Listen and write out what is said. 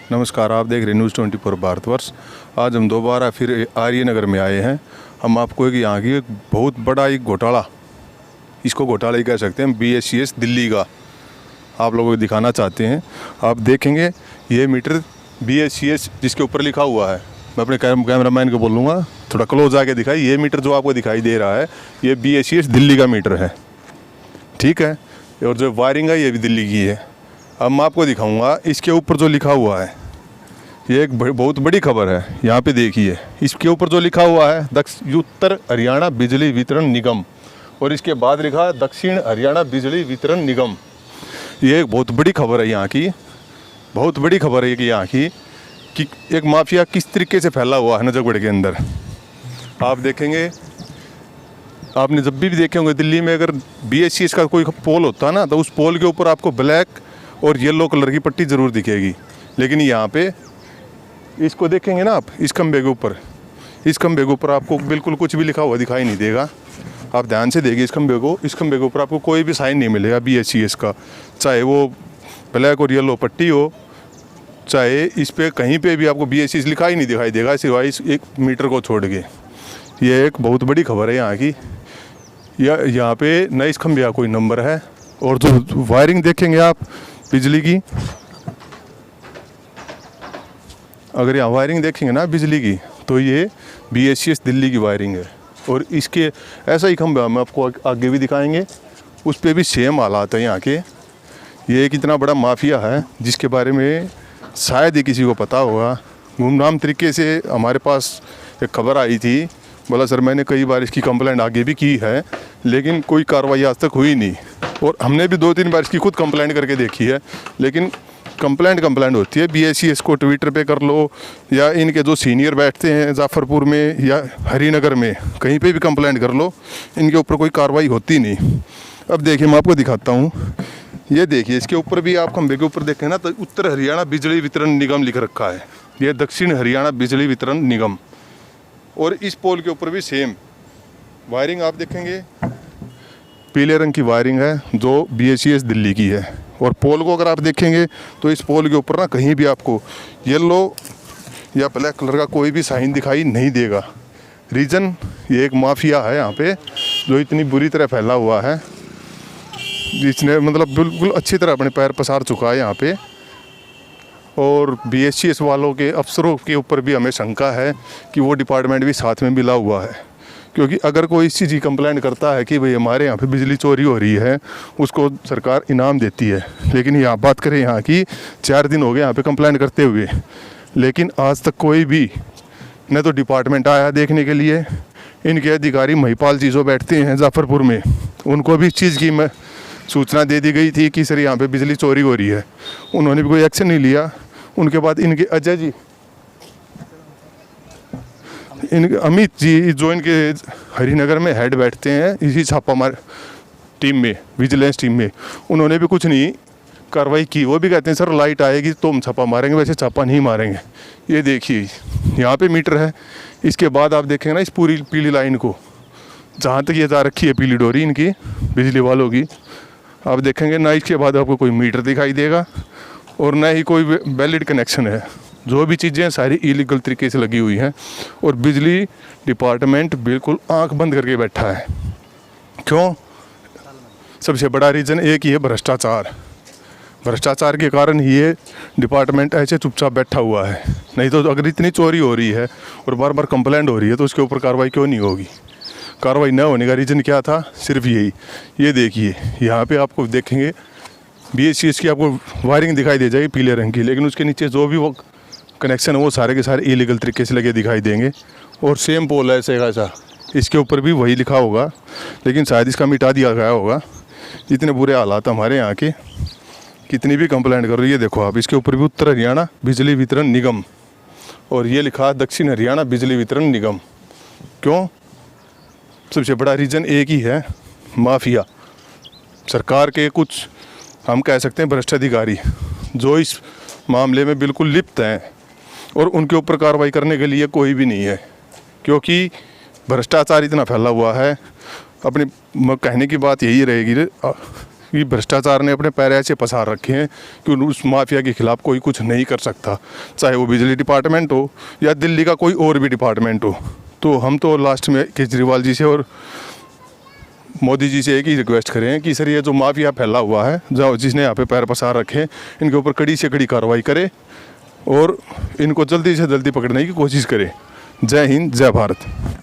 नमस्कार, आप देख रहे न्यूज़ 24 भारतवर्ष। आज हम दोबारा फिर आर्य नगर में आए हैं। हम आपको एक यहाँ की एक बहुत बड़ा एक घोटाला, इसको घोटाला ही कह सकते हैं, BSES दिल्ली का आप लोगों को दिखाना चाहते हैं। आप देखेंगे ये मीटर BSES जिसके ऊपर लिखा हुआ है, मैं अपने कैमरामैन को बोलूँगा थोड़ा क्लोज आके दिखाई। ये मीटर जो आपको दिखाई दे रहा है ये BSES दिल्ली का मीटर है, ठीक है। और जो वायरिंग है ये भी दिल्ली की है। अब मैं आपको दिखाऊंगा इसके ऊपर जो लिखा हुआ है, ये एक बहुत बड़ी खबर है। यहाँ पे देखिए इसके ऊपर जो लिखा हुआ है उत्तर हरियाणा बिजली वितरण निगम, और इसके बाद लिखा है दक्षिण हरियाणा बिजली वितरण निगम। ये एक बहुत बड़ी खबर है यहाँ की, बहुत बड़ी खबर है कि यहाँ की कि एक माफिया किस तरीके से फैला हुआ है नजरगढ़ के अंदर। आप देखेंगे, आपने जब भी देखे होंगे दिल्ली में अगर BSES का कोई पोल होता है ना, तो उस पोल के ऊपर आपको ब्लैक और येलो कलर की पट्टी ज़रूर दिखेगी। लेकिन यहाँ पे इसको देखेंगे ना आप, इस खंबे के ऊपर, इस खंबे के ऊपर आपको बिल्कुल कुछ भी लिखा हुआ दिखाई नहीं देगा। आप ध्यान से देखिए इस खंबे के ऊपर आपको कोई भी साइन नहीं मिलेगा BSES का, चाहे वो ब्लैक और येलो पट्टी हो, चाहे इस पर कहीं पे भी आपको BSES लिखा ही नहीं दिखाई देगा सिवाय इस एक मीटर को छोड़ के। ये एक बहुत बड़ी खबर है यहाँ की। यहाँ पे न इस खंबे का कोई नंबर है, और जो वायरिंग देखेंगे आप बिजली की, अगर यहाँ वायरिंग देखेंगे ना बिजली की, तो ये BSES दिल्ली की वायरिंग है। और इसके ऐसा ही खंभा हम आपको आगे भी दिखाएंगे, उस पर भी सेम हालात है यहाँ के। ये एक इतना बड़ा माफिया है जिसके बारे में शायद ही किसी को पता होगा। गुमनाम तरीके से हमारे पास एक खबर आई थी, बोला सर मैंने कई बार इसकी कंप्लेंट आगे भी की है लेकिन कोई कार्रवाई आज तक हुई नहीं। और हमने भी 2-3 बार इसकी खुद कंप्लेंट करके देखी है, लेकिन कंप्लेंट होती है। BSES को ट्विटर पे कर लो, या इनके जो सीनियर बैठते हैं जाफरपुर में या हरिनगर में, कहीं पे भी कंप्लेंट कर लो, इनके ऊपर कोई कार्रवाई होती नहीं। अब देखिए मैं आपको दिखाता हूँ, ये देखिए इसके ऊपर भी आप खंबे के ऊपर देखें ना, तो उत्तर हरियाणा बिजली वितरण निगम लिख रखा है, ये दक्षिण हरियाणा बिजली वितरण निगम। और इस पोल के ऊपर भी सेम वायरिंग आप देखेंगे, पीले रंग की वायरिंग है जो BSES दिल्ली की है। और पोल को अगर आप देखेंगे तो इस पोल के ऊपर ना कहीं भी आपको येलो या ब्लैक कलर का कोई भी साइन दिखाई नहीं देगा। रीज़न ये एक माफिया है यहाँ पे जो इतनी बुरी तरह फैला हुआ है, जिसने मतलब बिल्कुल अच्छी तरह अपने पैर पसार चुका है यहाँ पे। और BSES वालों के अफसरों के ऊपर भी हमें शंका है कि वो डिपार्टमेंट भी साथ में मिला हुआ है, क्योंकि अगर कोई इस चीज़ की कंप्लेंट करता है कि भाई हमारे यहाँ पे बिजली चोरी हो रही है, उसको सरकार इनाम देती है। लेकिन यहाँ बात करें यहाँ की, 4 दिन हो गए यहाँ पे कंप्लेंट करते हुए, लेकिन आज तक कोई भी न तो डिपार्टमेंट आया देखने के लिए। इनके अधिकारी महिपाल जी जो बैठते हैं जाफरपुर में, उनको भी इस चीज़ की सूचना दे दी गई थी कि सर यहाँ पे बिजली चोरी हो रही है, उन्होंने भी कोई एक्शन नहीं लिया। उनके बाद इनके अजय जी, इनके अमित जी जो इनके हरिनगर में हेड बैठते हैं इसी छापामार टीम में, विजिलेंस टीम में, उन्होंने भी कुछ नहीं कार्रवाई की। वो भी कहते हैं सर लाइट आएगी तो हम छापा मारेंगे, वैसे छापा नहीं मारेंगे। ये देखिए यहाँ पे मीटर है, इसके बाद आप देखेंगे ना इस पूरी पीली लाइन को, जहाँ तक ये जा रखी है पीली डोरी इनकी बिजली वालों की, आप देखेंगे ना इसके बाद आपको कोई मीटर दिखाई देगा और ना ही कोई वैलिड कनेक्शन है। जो भी चीज़ें सारी इलीगल तरीके से लगी हुई हैं, और बिजली डिपार्टमेंट बिल्कुल आंख बंद करके बैठा है। क्यों? सबसे बड़ा रीज़न एक ही है, भ्रष्टाचार। भ्रष्टाचार के कारण ये डिपार्टमेंट ऐसे चुपचाप बैठा हुआ है। नहीं तो अगर इतनी चोरी हो रही है और बार बार कंप्लेंट हो रही है तो उसके ऊपर कार्रवाई क्यों नहीं होगी? कार्रवाई न होने का रीज़न क्या था? सिर्फ यही। ये देखिए यहाँ पे आपको देखेंगे BSES की आपको वायरिंग दिखाई दे जाएगी पीले रंग की, लेकिन उसके नीचे जो भी वो कनेक्शन है वो सारे के सारे इलीगल तरीके से लगे दिखाई देंगे। और सेम पोल है ऐसे ऐसा, इसके ऊपर भी वही लिखा होगा, लेकिन शायद इसका मिटा दिया गया होगा। इतने बुरे हालात हमारे यहाँ के, कितनी भी कंप्लेंट कर रही है। देखो आप इसके ऊपर भी उत्तर हरियाणा बिजली वितरण निगम, और ये लिखा दक्षिण हरियाणा बिजली वितरण निगम। क्यों? सबसे बड़ा रीज़न एक ही है, माफिया। सरकार के कुछ हम कह सकते हैं भ्रष्ट अधिकारी जो इस मामले में बिल्कुल लिप्त हैं, और उनके ऊपर कार्रवाई करने के लिए कोई भी नहीं है, क्योंकि भ्रष्टाचार इतना फैला हुआ है। अपने कहने की बात यही रहेगी ये भ्रष्टाचार ने अपने पैर ऐसे पसार रखे हैं कि उस माफिया के खिलाफ कोई कुछ नहीं कर सकता, चाहे वो बिजली डिपार्टमेंट हो या दिल्ली का कोई और भी डिपार्टमेंट हो। तो हम तो लास्ट में केजरीवाल जी से और मोदी जी से एक ही रिक्वेस्ट करें कि सर ये जो माफिया फैला हुआ है, जो जिसने यहाँ पे पैर पसार रखे हैं, इनके ऊपर कड़ी से कड़ी कार्रवाई करे और इनको जल्दी से जल्दी पकड़ने की कोशिश करें। जय हिंद, जय भारत।